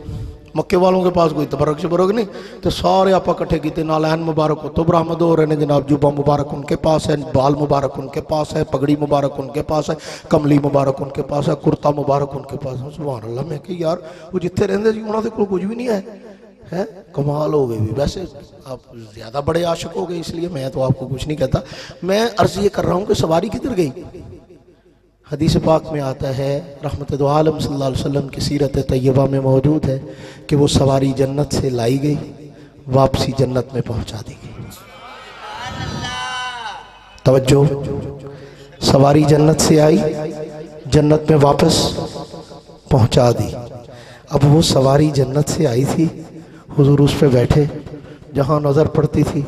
مکے والوں کے پاس کوئی تبرک شبرک نہیں، تو سارے آپا کٹھے کیتے، نالین مبارک ہو تو برآمد ہو رہے ہیں جناب، جوبہ مبارک ان کے پاس ہے، بال مبارک ان کے پاس ہے، پگڑی مبارک ان کے پاس ہے، کملی مبارک ان کے پاس ہے، کرتا مبارک ان کے پاس ہے۔ سبحان اللہ، میں کہ یار وہ جتھے رہندے جی انہاں دے کول کچھ بھی نہیں ہے، کمال ہو گئے بھی۔ ویسے آپ زیادہ بڑے عاشق ہو گئے، اس لیے میں تو آپ کو کچھ نہیں کہتا، میں عرض یہ کر رہا ہوں کہ سواری کدھر گئی؟ حدیث پاک میں آتا ہے، رحمت دو عالم صلی اللہ علیہ وسلم کی سیرت طیبہ میں موجود ہے کہ وہ سواری جنت سے لائی گئی، واپسی جنت میں پہنچا دی گئی۔ توجہ، سواری جنت سے آئی، جنت میں واپس پہنچا دی۔ اب وہ سواری جنت سے آئی تھی، حضور اس پہ بیٹھے، جہاں نظر پڑتی تھی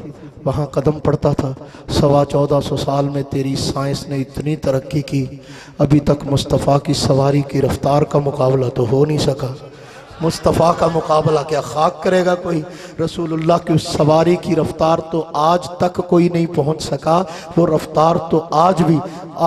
وہاں قدم پڑتا تھا۔ 1450 سال میں تیری سائنس نے اتنی ترقی کی، ابھی تک مصطفیٰ کی سواری کی رفتار کا مقابلہ تو ہو نہیں سکا۔ مصطفیٰ کا مقابلہ کیا خاک کرے گا کوئی؟ رسول اللہ کی اس سواری کی رفتار تو آج تک کوئی نہیں پہنچ سکا۔ وہ رفتار تو آج بھی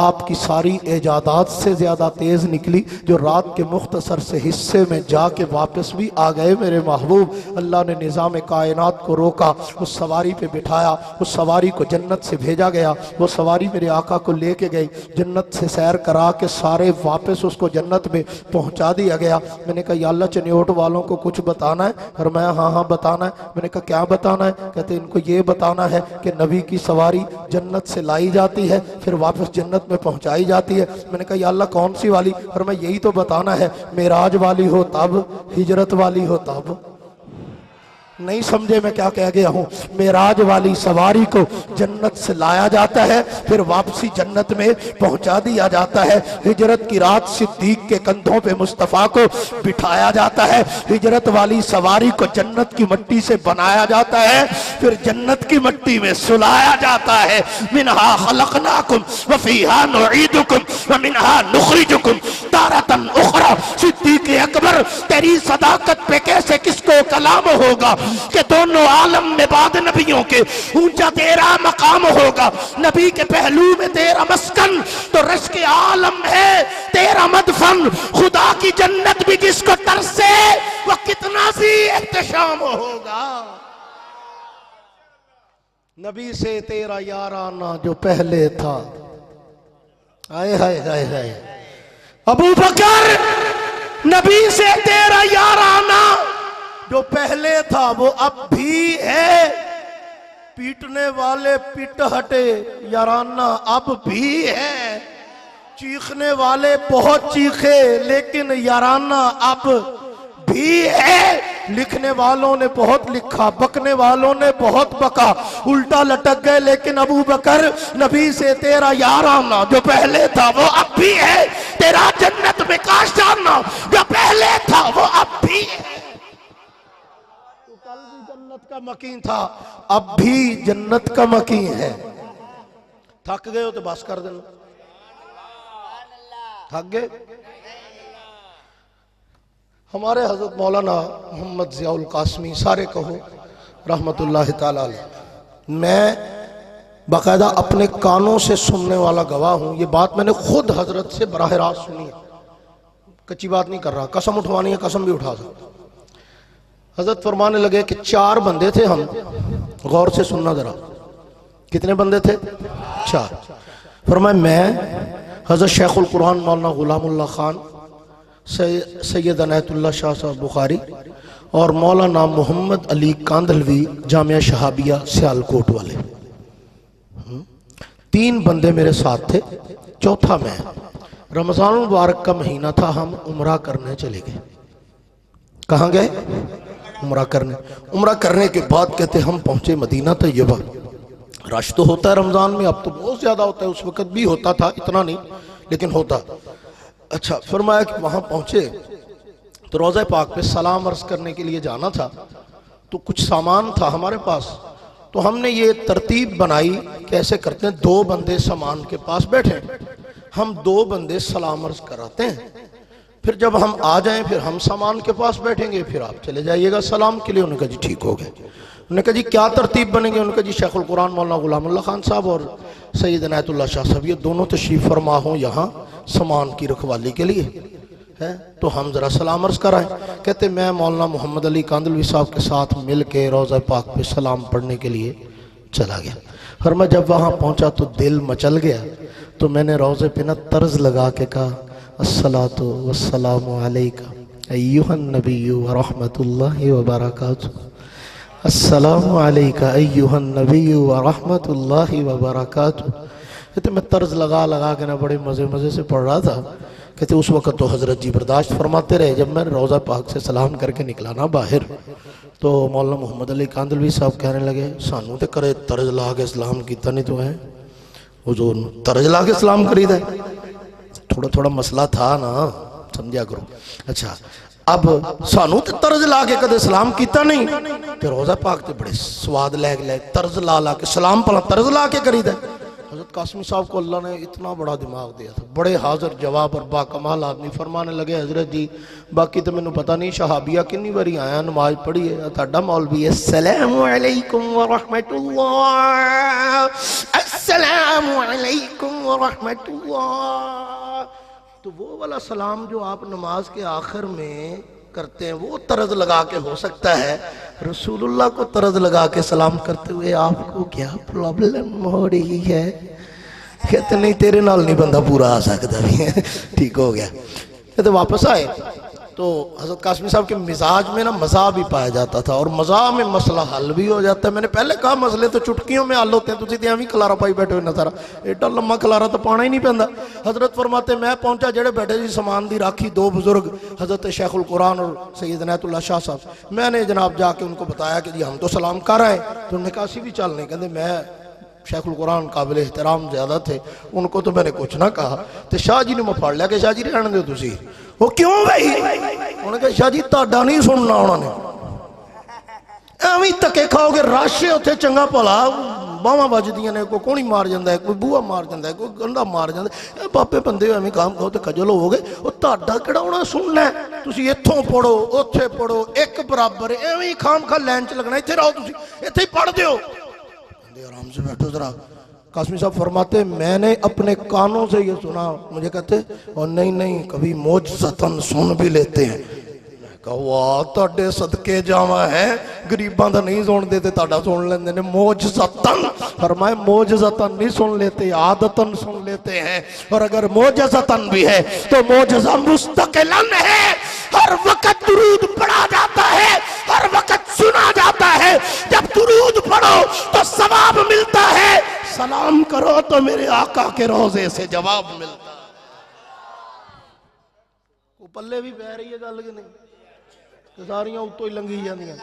آپ کی ساری ایجادات سے زیادہ تیز نکلی، جو رات کے مختصر سے حصے میں جا کے واپس بھی آ گئے میرے محبوب۔ اللہ نے نظام کائنات کو روکا، اس سواری پہ بٹھایا، اس سواری کو جنت سے بھیجا گیا۔ وہ سواری میرے آقا کو لے کے گئی، جنت سے سیر کرا کے سارے واپس اس کو جنت میں پہنچا دیا گیا۔ میں نے کہا یا اللہ چنیوٹ والوں کو کچھ بتانا ہے؟ فرمایا ہاں بتانا ہے۔ میں نے کہا کیا بتانا ہے؟ کہتے ان کو یہ بتانا ہے کہ نبی کی سواری جنت سے لائی جاتی ہے، پھر واپس جنت میں پہنچائی جاتی ہے۔ میں نے کہا یا اللہ کون سی والی؟ فرمایا یہی تو بتانا ہے، معراج والی ہو تب، ہجرت والی ہو تب۔ نہیں سمجھے میں کیا کہہ گیا ہوں؟ معراج والی سواری کو جنت سے لایا جاتا ہے، پھر واپسی جنت میں پہنچا دیا جاتا ہے۔ ہجرت کی رات صدیق کے کندھوں پہ مصطفیٰ کو بٹھایا جاتا ہے۔ ہجرت والی سواری کو جنت کی مٹی سے بنایا جاتا ہے، پھر جنت کی مٹی میں سلایا جاتا ہے۔ منہا خلقناکم وفیہا نعیدکم ومنہا نخرجکم تارۃ اخری۔ صدیق اکبر تیری صداقت پہ کیسے کس کو کلام ہوگا کہ دونوں عالم میں بعد نبیوں کے اونچا تیرا مقام ہوگا۔ نبی کے پہلو میں تیرا مسکن تو رشک عالم ہے تیرا مدفن۔ خدا کی جنت بھی جس کو ترسے وہ کتنا سی احتشام ہوگا۔ نبی سے تیرا یارانہ جو پہلے تھا، آئے ہائے ہائے ہائے ابو بکر، نبی سے تیرا یارانہ جو پہلے تھا وہ اب بھی ہے۔ پیٹنے والے پٹ ہٹے، یارانہ اب بھی ہے۔ چیخنے والے بہت چیخے لیکن یارانہ اب بھی ہے۔ لکھنے والوں نے بہت لکھا، بکنے والوں نے بہت بکا، الٹا لٹک گئے، لیکن ابو بکر نبی سے تیرا یارانہ جو پہلے تھا وہ اب بھی ہے۔ تیرا جنت میں کاشانہ جو پہلے تھا وہ اب بھی ہے۔ کل بھی جنت کا مکین تھا، اب بھی جنت کا مکین ہے۔ تھک گئے ہو تو بس کر دینا۔ تھک گئے؟ ہمارے حضرت مولانا محمد ضیاء القاسمی، سارے کہو رحمت اللہ تعالی علیہ، میں باقاعدہ اپنے کانوں سے سننے والا گواہ ہوں۔ یہ بات میں نے خود حضرت سے براہ راست سنی ہے، کچی بات نہیں کر رہا۔ قسم اٹھوانی ہے، قسم بھی اٹھا سکتا۔ حضرت فرمانے لگے کہ 4 بندے تھے ہم، غور سے سننا ذرا۔ کتنے بندے تھے؟ 4۔ فرمایا میں، حضرت شیخ القرآن مولانا غلام اللہ خان، سید عنایت اللہ شاہ صاحب بخاری، اور مولانا محمد علی کاندھلوی جامعہ شہابیہ سیالکوٹ والے، 3 بندے میرے ساتھ تھے، چوتھا میں۔ رمضان المبارک کا مہینہ تھا، ہم عمرہ کرنے چلے گئے۔ کہاں گئے؟ عمرہ کرنے۔ عمرہ کرنے کے بعد کہتے ہم پہنچے مدینہ طیبہ۔ رش تو ہوتا ہے رمضان میں، اب تو بہت زیادہ ہوتا ہے، اس وقت بھی ہوتا تھا، اتنا نہیں لیکن ہوتا۔ اچھا، فرمایا کہ وہاں پہنچے تو روضہ پاک پہ سلام عرض کرنے کے لیے جانا تھا، تو کچھ سامان تھا ہمارے پاس، تو ہم نے یہ ترتیب بنائی کہ ایسے کرتے ہیں 2 بندے سامان کے پاس بیٹھیں، ہم 2 بندے سلام عرض کراتے ہیں، پھر جب ہم آ جائیں پھر ہم سامان کے پاس بیٹھیں گے، پھر آپ چلے جائیے گا سلام کے لیے۔ انہوں نے کہا جی ٹھیک ہو گئے۔ انہوں نے کہا جی کیا ترتیب بنے گی؟ انہوں نے کہا جی شیخ القرآن مولانا غلام اللہ خان صاحب اور سید عنایت اللہ شاہ صاحب یہ دونوں تشریف فرما ہوں یہاں سامان کی رکھوالی کے لیے ہے، تو ہم ذرا سلام عرض کرائیں۔ کہتے میں مولانا محمد علی کاندھلوی صاحب کے ساتھ مل کے روضہ پاک پہ سلام پڑھنے کے لیے چلا گیا۔ اور میں جب وہاں پہنچا تو دل مچل گیا، تو میں نے روضے پہ نہ طرز لگا کے کہا الصلاۃ والسلام علیکہ ایھا النبی ورحمۃ اللہ وبرکاتہ، السلام علیکہ ایھا النبی ورحمۃ اللہ وبرکاتہ۔ کہتے میں طرز لگا کے نہ بڑے مزے سے پڑھ رہا تھا۔ کہتے اس وقت تو حضرت جی برداشت فرماتے رہے، جب میں روضہ پاک سے سلام کر کے نکلا نا باہر تو مولانا محمد علی کاندھلوی صاحب کہنے لگے سانو تے کرے طرز لا کے سلام کیتا نہیں تو ہے۔ حضور طرز لا کے سلام کری دے، تھوڑا تھوڑا مسئلہ تھا نا، سمجھا کرو۔ اچھا اب سانو تے طرز لا کے کدے سلام کیتا نہیں، تے روزہ پاک تے بڑے سواد لے لے طرز لا کے سلام پڑھا طرز لا کے کری دے۔ حضرت قاسمی صاحب کو اللہ نے اتنا بڑا دماغ دیا تھا، بڑے حاضر جواب اور باکمال آدمی، فرمانے لگے حضرت جی باقی تو مینوں پتہ نہیں شہابیہ کنی باری آیا نماز پڑھی ہے، تہاڈا مولوی ہے السلام علیکم ورحمۃ اللہ، السلام علیکم ورحمۃ اللہ، تو وہ والا سلام جو آپ نماز کے آخر میں کرتے ہیں وہ طرز لگا کے ہو سکتا ہے، رسول اللہ کو طرز لگا کے سلام کرتے ہوئے آپ کو کیا پرابلم ہو رہی ہے؟ کہتے نہیں تیرے نال نہیں بندہ پورا آ سکتا بھی ٹھیک ہو گیا۔ کہتے واپس آئے تو حضرت قاسمی صاحب کے مزاج میں نا مزاح بھی پایا جاتا تھا، اور مزاح میں مسئلہ حل بھی ہو جاتا ہے۔ میں نے پہلے کہا مسئلے تو چٹکیوں میں حل ہوتے ہیں، تسی تے ایویں کھلارا پائی بیٹھے ہوئے نظر ایڈا لمبا کھلارا تو پانا ہی نہیں پیندا۔ حضرت فرماتے میں پہنچا جڑے بیٹھے جی سامان دی راکھی دو بزرگ حضرت شیخ القرآن اور سید عنایت اللہ شاہ صاحب، میں نے جناب جا کے ان کو بتایا کہ جی ہم تو سلام کر رہے ہیں، تو انہوں نے کہا اسی بھی چل نہیں، کہتے میں شیخ القرآن قابل احترام زیادہ تھے، ان کو تو میں نے کچھ نہ کہا، تو شاہ جی نے میں پڑھ لیا کہ شاہ جی رہنے دے تسی، وہ کیوں بھائی؟ انہوں نے کہا شاہ جی تہاڈا نہیں سننا، انہوں نے ایویں تکے کھاؤ گے رش اتنے چنگا بھلا باواں بجدیاں نے، کوئی کونی مار جاندا ہے، کوئی بوہا مار جاندا ہے، کوئی گنڈا مار جاندا ہے، باپے بندے ایویں کام کھاؤ تے خجل ہو گے، وہ تہاڈا کیڑا انہاں سننا ہے؟ تسی ایتھوں پڑھو اوتھے پڑھو ایک برابر، ایویں خام خا لائن چ لگنا، ایتھے رہو تسی ایتھے ہی پڑھ دیو، آرام سے بیٹھو ذرا۔ قاسمی صاحب فرماتے میں نے اپنے کانوں سے یہ سنا، مجھے کہتے اور نہیں کبھی معجزتاً سن بھی لیتے ہیں، میں کہا واہ تہاڈے صدقے جاواں ہے، غریباں دا نہیں سن دیتے تہاڈا سن لیندے نے، معجزتاً فرمائے معجزتاً نہیں سن لیتے، عادتاً سن لیتے ہیں، اور اگر معجزتاً بھی ہے تو معجزہ مستقلاً ہے، ہر وقت درود پڑھا جاتا ہے، ہر وقت سنا جاتا ہے، جب درود پڑھو تو ثواب ملتا ہے، سلام کرو تو میرے آقا کے روضے سے جواب ملتا ہے۔ وہ پلے بھی پہ رہی ہے گل کہ نہیں؟ ساریاں اتوں ہی لنگی جاندیاں،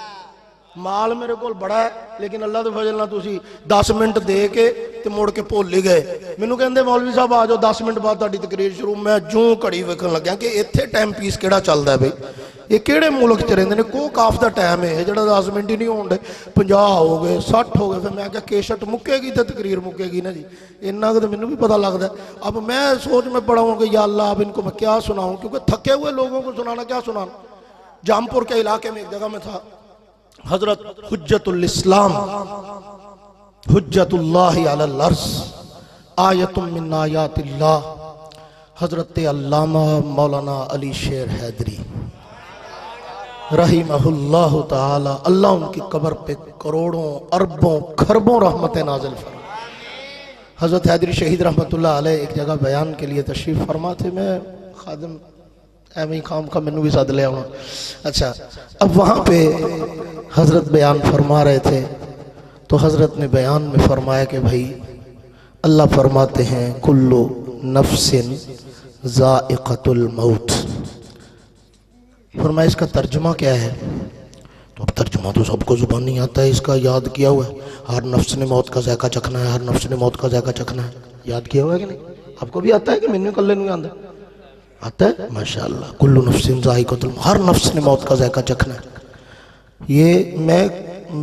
مال میرے کول بڑا ہے لیکن اللہ دے فضل نال تسی 10 منٹ دے کے تے مڑ کے بھول ہی گئے، مینوں کہندے مولوی صاحب آ جاؤ 10 منٹ بعد تہاڈی تقریر شروع، میں جوں گھڑی ویکھن لگا کہ ایتھے ٹائم پیس کیڑا چلدا ہے بھئی، یہ کیڑے ملک چ رہندے نے، کو کاف دا ٹائم ہے جڑا 10 منٹ ہی نہیں ہون دے، 50 ہو گئے 60 ہو گئے، پھر میں کہا کیسٹ مکے گی تے تقریر مکے گی نا جی، اتنا کہ مینوں بھی پتہ لگدا ہے۔ اب میں سوچ میں پڑا ہوں کہ یا اللہ اب ان کو میں کیا سناؤں، کیونکہ تھکے ہوئے لوگوں کو سنانا کیا سنانا۔ جامپور کے علاقے میں ایک جگہ میں تھا، حضرت حجت الاسلام حجت اللہ علی الارض آیت من آیات اللہ، حضرت علامہ مولانا علی شیر حیدری رحمہ اللہ تعالی، اللہ ان کی قبر پہ کروڑوں اربوں خربوں رحمت نازل فرما۔ حضرت حیدری شہید رحمت اللہ علیہ ایک جگہ بیان کے لیے تشریف فرما تھے، میں خادم ایویں خام کا مینوں بھی سد لے آؤں۔ اچھا اب وہاں پہ حضرت بیان فرما رہے تھے، تو حضرت نے بیان میں فرمایا کہ بھائی اللہ فرماتے ہیں کل نفس ذائقۃ الموت، فرمایا اس کا ترجمہ کیا ہے؟ تو اب ترجمہ تو سب کو زبان نہیں آتا ہے، اس کا یاد کیا ہوا ہے، ہر نفس نے موت کا ذائقہ چکھنا ہے، ہر نفس نے موت کا ذائقہ چکھنا ہے، یاد کیا ہوا ہے کہ نہیں؟ آپ کو بھی آتا ہے کہ میں نے کلے نہیں آتا؟ آتا ہے ماشاءاللہ، کل نفس ذائقۃ الموت، ہر نفس نے موت کا ذائقہ چکھنا ہے۔ یہ میں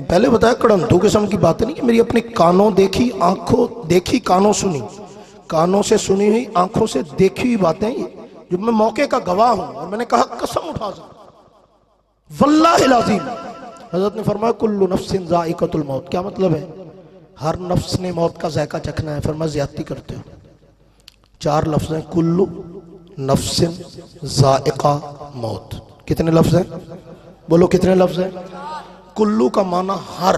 پہلے بتایا کڑنتو قسم کی بات نہیں کہ میری اپنی کانوں دیکھی آنکھوں دیکھی کانوں سنی، کانوں سے سنی ہوئی آنکھوں سے دیکھی ہوئی باتیں یہ جو میں موقع کا گواہ ہوں، اور میں نے کہا قسم اٹھا سکتا واللہ العظیم، حضرت نے فرمایا کل نفس ذائقۃ الموت، کیا مطلب ہے؟ ہر نفس نے موت کا ذائقہ چکھنا ہے۔ فرمایا زیادتی کرتے ہو، 4 لفظ ہیں، کل نفس ذائقہ موت، کتنے لفظ ہیں؟ بولو کتنے لفظ ہیں؟ کلو کا معنی ہر،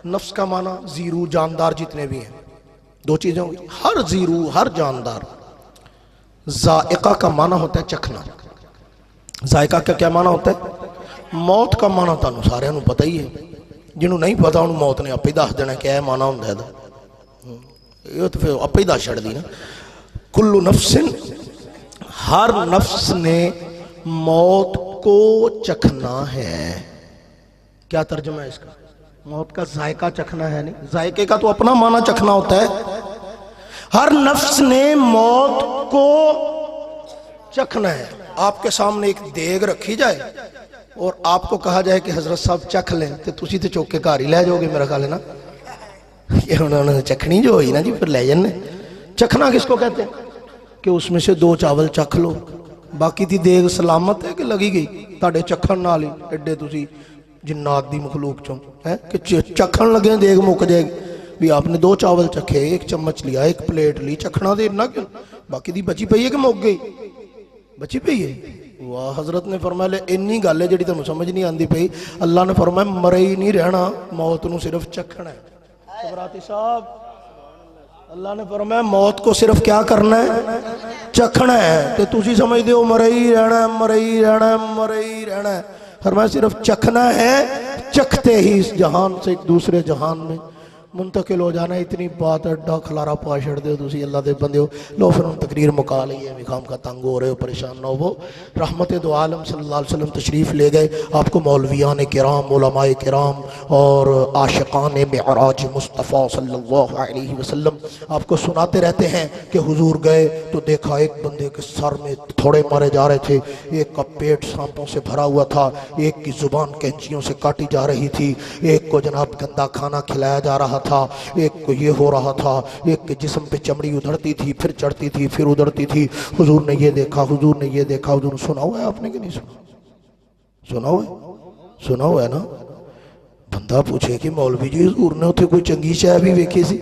نفس کا معنی زیرو جاندار جتنے بھی ہیں، 2 چیزیں ہوگی، ہر زیرو ہر جاندار۔ ذائقہ کا معنی ہوتا ہے چکھنا، ذائقہ کا کیا معنی ہوتا ہے؟ موت کا معنی تانوں سارے نوں پتہ ہی ہے، جنہوں نہیں پتہ انہوں موت نے اپے دس دینا کیا ہے معنی ہوندا ہے، یہ تو پھر اپے دس چھڑ دی نا۔ کل نفس، ہر نفس نے موت کو چکھنا ہے۔ کیا ترجمہ ہے اس کا؟ موت کا ذائقہ چکھنا ہے، نہیں ذائقے کا تو اپنا معنی چکھنا ہوتا ہے، ہر نفس نے موت کو چکھنا ہے. آپ کے سامنے ایک دیگ رکھی جائے اور آپ کو کہا جائے کہ حضرت صاحب چکھ لیں تو تسی تے چوک کے گھر ہی لے جاؤ گے میرا خیال ہے نا. یہ انہوں نے چکھنی جو ہوئی نا جی پھر لے جانے. چکھنا کس کو کہتے ہیں؟ کہ اس میں سے 2 چاول چکھ لو، باقی دی دیگ سلامت ہے کہ لگی گئی تاڑے چکھن نال ہی ایڈے تسی جنات دی مخلوق چوں ہے کہ چکھن لگے دیگ مک جائے گی. بھی آپ نے 2 چاول چکھے، 1 چمچ لیا، 1 پلیٹ لی، چکھنا دے نہ کیوں؟ باقی دی بچی پئی ہے کہ مک گئی؟ بچی پئی ہے. واہ، حضرت نے فرمایا لے انی گل ہے جڑی تانوں سمجھ نہیں آندی پئی. اللہ نے فرمایا مرے ہی نہیں رہنا، موت نو صرف چکھنا ہے. سبراتی صاحب، اللہ نے فرمایا موت کو صرف کیا کرنا ہے؟ چکھنا ہے. تو تسی سمجھ دے ہو مرے ہی رہنا ہے، مرے ہی رہنا ہے، مرے ہی رہنا ہے. فرمایا صرف چکھنا ہے، چکھتے ہی اس جہان سے ایک دوسرے جہان میں منتقل ہو جانا ہے. اتنی بات اڈا کھلارا پا چھڑ دے ہو تسی اللہ دے بندے ہو. لو پھر ہم تقریر مکا لئیے، مقام کا تنگ ہو رہے ہو، پریشان نہ ہو. رحمت دو عالم صلی اللہ علیہ وسلم تشریف لے گئے. آپ کو مولویان کرام، علماء کرام اور عاشقان معراج مصطفیٰ صلی اللہ علیہ وسلم آپ کو سناتے رہتے ہیں کہ حضور گئے تو دیکھا ایک بندے کے سر میں تھوڑے مارے جا رہے تھے، ایک کا پیٹ سانپوں سے بھرا ہوا تھا، ایک کی زبان کینچیوں سے کاٹی جا رہی تھی، ایک کو جناب گندا کھانا کھلایا جا رہا تھا، ایک کو یہ ہو رہا تھا، ایک کے جسم پہ چمڑی ادھڑتی تھی، پھر چڑھتی تھی، پھر ادھڑتی تھی. حضور نے یہ دیکھا، حضور نے یہ دیکھا. حضور نے سنا ہوا ہے آپ نے کہ نہیں سنا؟ سنا ہوا ہے؟ سنا ہوا ہے نا. بندہ پوچھے کہ مولوی جی حضور نے ہوتے کوئی چنگی شے بھی ویکھی سی؟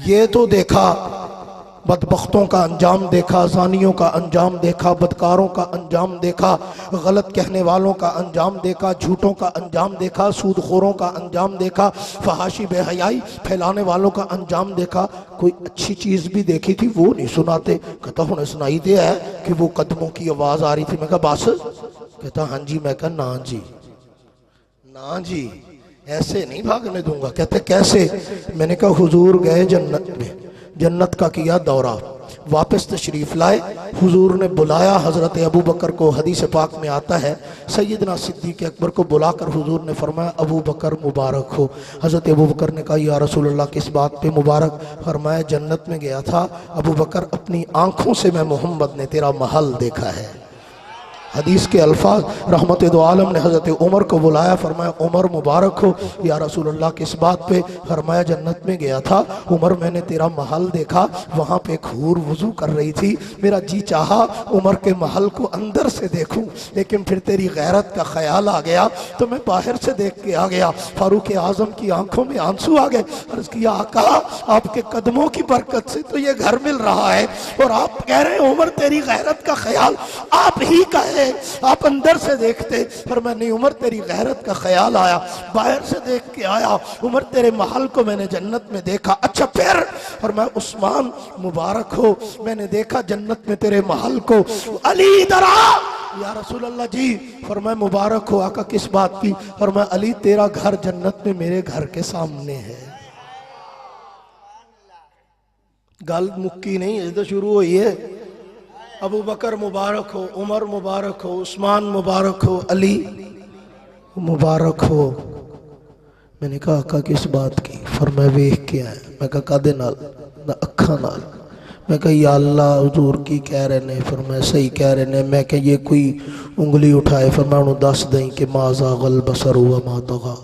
یہ تو دیکھا، بدبختوں کا انجام دیکھا، زانیوں کا انجام دیکھا، بدکاروں کا انجام دیکھا، غلط کہنے والوں کا انجام دیکھا، جھوٹوں کا انجام دیکھا، سود خوروں کا انجام دیکھا، فحاشی بے حیائی پھیلانے والوں کا انجام دیکھا. کوئی اچھی چیز بھی دیکھی تھی وہ نہیں سناتے. کہتا ہوں نے سنائی دیا ہے کہ وہ قدموں کی آواز آ رہی تھی. میں کہا بس؟ کہتا ہاں جی. میں کہا نا جی، نا جی ایسے نہیں بھاگنے دوں گا. کہتے کیسے؟ میں نے کہا حضور گئے جنت میں، جنت کا کیا دورہ، واپس تشریف لائے. حضور نے بلایا حضرت ابو بکر کو. حدیث پاک میں آتا ہے سیدنا صدیق اکبر کو بلا کر حضور نے فرمایا ابو بکر مبارک ہو. حضرت ابو بکر نے کہا یا رسول اللہ کس بات پہ مبارک؟ فرمایا جنت میں گیا تھا ابو بکر، اپنی آنکھوں سے میں محمد نے تیرا محل دیکھا ہے. حدیث کے الفاظ. رحمت دو عالم نے حضرت عمر کو بلایا، فرمایا عمر مبارک ہو. یا رسول اللہ کس بات پہ؟ فرمایا جنت میں گیا تھا عمر، میں نے تیرا محل دیکھا، وہاں پہ ایک حور وضو کر رہی تھی، میرا جی چاہا عمر کے محل کو اندر سے دیکھوں، لیکن پھر تیری غیرت کا خیال آ گیا تو میں باہر سے دیکھ کے آ گیا. فاروق اعظم کی آنکھوں میں آنسو آ گئے. عرض کیا آقا آپ کے قدموں کی برکت سے تو یہ گھر مل رہا ہے اور آپ کہہ رہے ہیں عمر تیری غیرت کا خیال آپ ہی کا ہے، آپ اندر سے دیکھتے. پر میں نہیں عمر تیری غیرت کا خیال آیا، باہر سے دیکھ کے آیا. عمر تیرے محل کو میں نے جنت میں دیکھا. اچھا پھر؟ اور میں عثمان مبارک ہو، میں نے دیکھا جنت میں تیرے محل کو. علی ادھر آ. یا رسول اللہ جی. فرمایا مبارک ہو. آقا کس بات کی؟ فرمایا علی تیرا گھر جنت میں میرے گھر کے سامنے ہے. گل مکی نہیں، یہ تو شروع ہوئی ہے. ابو بکر مبارک ہو، عمر مبارک ہو، عثمان مبارک ہو، علی مبارک ہو. میں نے کہا آقا کس بات کی؟ فرمایا ویکھ کے آئے. میں کہا کدے نال؟ نہ اکھاں نال. میں کہا یا اللہ حضور کی کہہ رہے نے؟ فرمایا صحیح کہہ رہے نے. میں کہ یہ کوئی انگلی اٹھائے. فرمایا انہوں دس دیں کہ ما زاغ البصر وما طغى.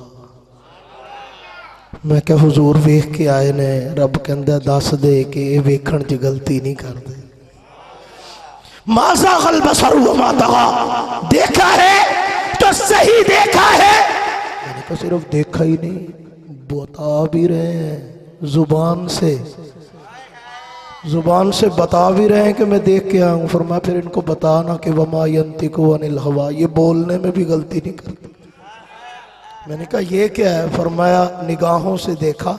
میں کہ حضور ویکھ کے آئے نے، رب کہندا دس دے کہ یہ ویکھن چ غلطی نہیں کردے. ما زاغ البصر وما طغى، دیکھا ہے تو صحیح دیکھا ہے. میں نے کہا صرف دیکھا ہی نہیں، بتا بھی رہے ہیں زبان سے بتا بھی رہے ہیں کہ میں دیکھ کے آیا ہوں. فرمایا پھر ان کو بتانا کہ وما ينطق عن الهوى، یہ بولنے میں بھی غلطی نہیں کرتے. میں نے کہا یہ کیا ہے؟ فرمایا نگاہوں سے دیکھا،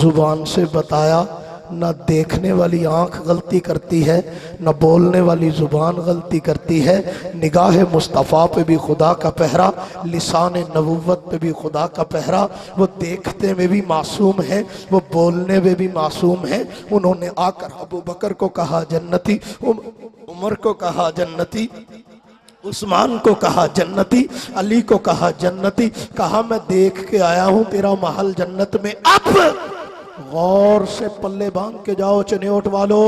زبان سے بتایا. نہ دیکھنے والی آنکھ غلطی کرتی ہے، نہ بولنے والی زبان غلطی کرتی ہے. نگاہ مصطفیٰ پہ بھی خدا کا پہرا، لسان نبوت پہ بھی خدا کا پہرا. وہ دیکھتے میں بھی معصوم ہیں، وہ بولنے میں بھی معصوم ہیں. انہوں نے آ کر ابو بکر کو کہا جنتی، عمر کو کہا جنتی، عثمان کو کہا جنتی، علی کو کہا جنتی. کہا میں دیکھ کے آیا ہوں تیرا محل جنت میں. اب غور سے پلے باندھ کے جاؤ چنیوٹ والو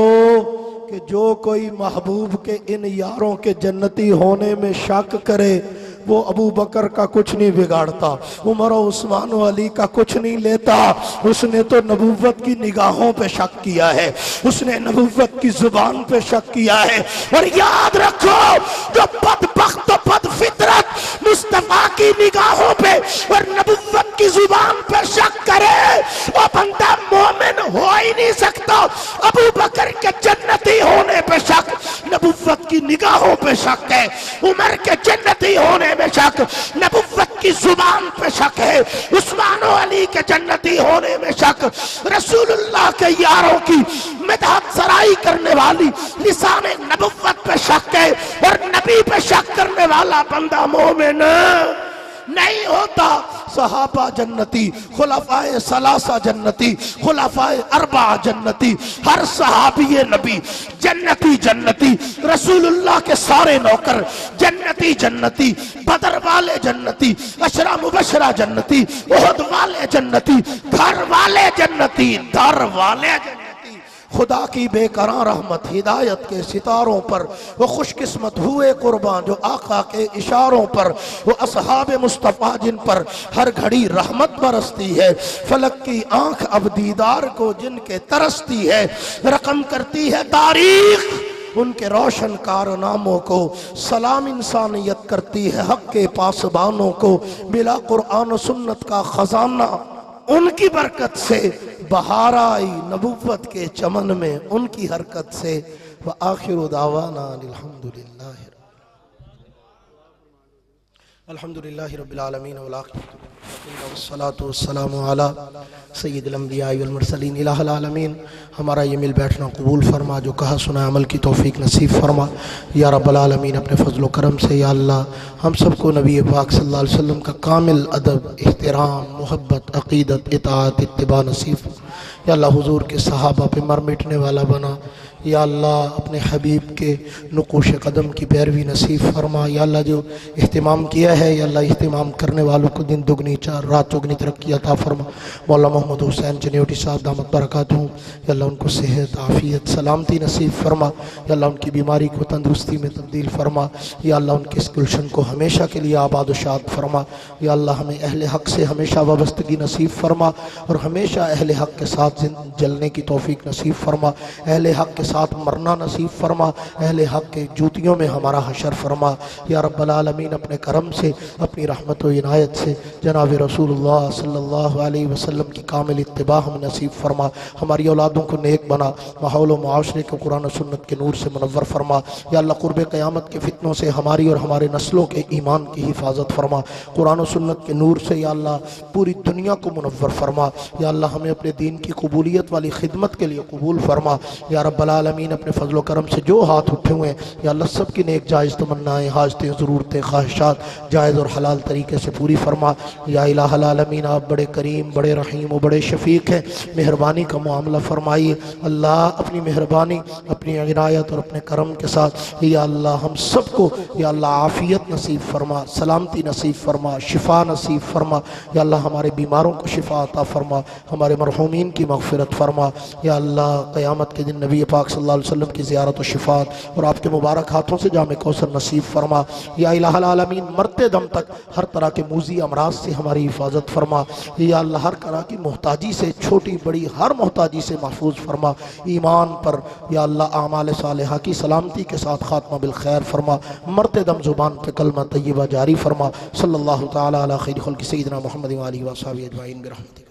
کہ جو کوئی محبوب کے ان یاروں کے جنتی ہونے میں شک کرے وہ ابو بکر کا کچھ نہیں بگاڑتا، عمر و عثمان و علی کا کچھ نہیں لیتا۔ اس نے تو نبوت کی نگاہوں پہ شک کیا ہے، اس نے نبوت کی زبان پہ شک کیا ہے۔ اور یاد رکھو جو بدبخت و بد فطرت مصطفیٰ کی نگاہوں پہ اور نبوت کی زبان پہ شک کرے وہ بندہ مومن ہو ہی نہیں سکتا۔ ابو بکر کے جنتی ہونے پہ شک، نبوت کی نگاہوں پہ شک ہے۔ عمر کے جنتی ہونے میں شک، نبوت کی زبان پہ شک ہے۔ عثمان و علی کے جنتی ہونے میں شک، رسول اللہ کے یاروں کی مدحت سرائی کرنے والی لسان نبوت پہ شک ہے۔ اور نبی پہ شک کرنے والا بندہ مومن نہیں ہوتا۔ صحابہ جنتی، خلفائے ثلاثہ جنتی، خلفائے اربعہ جنتی، ہر صحابی نبی جنتی جنتی، رسول اللہ کے سارے نوکر جنتی جنتی، بدر والے جنتی، عشرہ مبشرہ جنتی، احد والے جنتی، گھر والے جنتی، در والے جنتی۔ خدا کی بے قرار رحمت ہدایت کے ستاروں پر وہ خوش قسمت ہوئے قربان جو آقا کے اشاروں پر، وہ اصحاب مصطفیٰ جن پر ہر گھڑی رحمت برستی ہے، فلک کی آنکھ اب دیدار کو جن کے ترستی ہے، رقم کرتی ہے تاریخ ان کے روشن کارناموں کو، سلام انسانیت کرتی ہے حق کے پاسبانوں کو، ملا قرآن و سنت کا خزانہ ان کی برکت سے، بہار آئی نبوت کے چمن میں ان کی حرکت سے۔ وآخر دعوانا الحمدللہ رب العالمین والصلاة والسلام علی سید الانبیاء والمرسلین الہ العالمین۔ ہمارا یہ مل بیٹھنا قبول فرما، جو کہا سنا عمل کی توفیق نصیب فرما یا رب العالمین۔ اپنے فضل و کرم سے یا اللہ ہم سب کو نبی پاک صلی اللہ علیہ وسلم کا کامل ادب، احترام، محبت، عقیدت، اطاعت، اتباع نصیب یا اللہ۔ حضور کے صحابہ پہ مر مٹنے والا بنا یا اللہ، اپنے حبیب کے نقوش قدم کی پیروی نصیب فرما یا اللہ۔ جو اہتمام کیا ہے یا اللہ، اہتمام کرنے والوں کو دن دگنی چار رات چوگنی ترقی عطا فرما۔ مولا محمد حسین چنیوٹی صاحب دامت برکاتہم یا اللہ، ان کو صحت، عافیت، سلامتی نصیب فرما یا اللہ۔ ان کی بیماری کو تندرستی میں تبدیل فرما یا اللہ۔ ان کے اس گلشن کو ہمیشہ کے لیے آباد و شاد فرما یا اللہ۔ ہمیں اہل حق سے ہمیشہ وابستگی نصیب فرما اور ہمیشہ اہل حق کے ساتھ جلنے کی توفیق نصیب فرما، اہل حق کے ساتھ مرنا نصیب فرما، اہل حق کے جوتیوں میں ہمارا حشر فرما یا رب العالمین۔ اپنے کرم سے، اپنی رحمت و عنایت سے جناب رسول اللہ صلی اللہ علیہ وسلم کی کامل اتباع ہم نصیب فرما۔ ہماری اولادوں کو نیک بنا، ماحول و معاشرے کو قرآن و سنت کے نور سے منور فرما یا اللہ۔ قرب قیامت کے فتنوں سے ہماری اور ہمارے نسلوں کے ایمان کی حفاظت فرما، قرآن و سنت کے نور سے یا اللہ پوری دنیا کو منور فرما یا اللہ۔ ہمیں اپنے دین کی قبولیت والی خدمت کے لیے قبول فرما یا رب العالمین۔ اپنے فضل و کرم سے جو ہاتھ اٹھے ہوئے ہیں یا اللہ، سب کی نیک جائز تمنائیں، حاجتیں، ضرورتیں، خواہشات جائز اور حلال طریقے سے پوری فرما یا الہ العالمین۔ آپ بڑے کریم، بڑے رحیم و بڑے شفیق ہیں، مہربانی کا معاملہ فرمائیے اللہ۔ اپنی مہربانی، اپنی عنایت اور اپنے کرم کے ساتھ یا اللہ ہم سب کو یا اللہ عافیت نصیب فرما، سلامتی نصیب فرما، شفا نصیب فرما یا اللہ۔ ہمارے بیماروں کو شفا عطا فرما، ہمارے مرحومین کی مغفرت فرما یا اللہ۔ قیامت کے دن نبی پاک صلی اللہ علیہ وسلم کی زیارت و شفاعت اور آپ کے مبارک ہاتھوں سے جام کوثر نصیب فرما یا الہ العالمین۔ مرتے دم تک ہر طرح کے موذی امراض سے ہماری حفاظت فرما یا اللہ۔ ہر طرح کی محتاجی سے، چھوٹی بڑی ہر محتاجی سے محفوظ فرما۔ ایمان پر یا اللہ اعمال صالحہ کی سلامتی کے ساتھ خاتمہ بالخیر فرما۔ مرتے دم زبان پہ کلمہ طیبہ جاری فرما۔ صلی اللہ تعالی علی خیر خلق سیدنا محمد و آلہ و صحبہ اجمعین برحمتک۔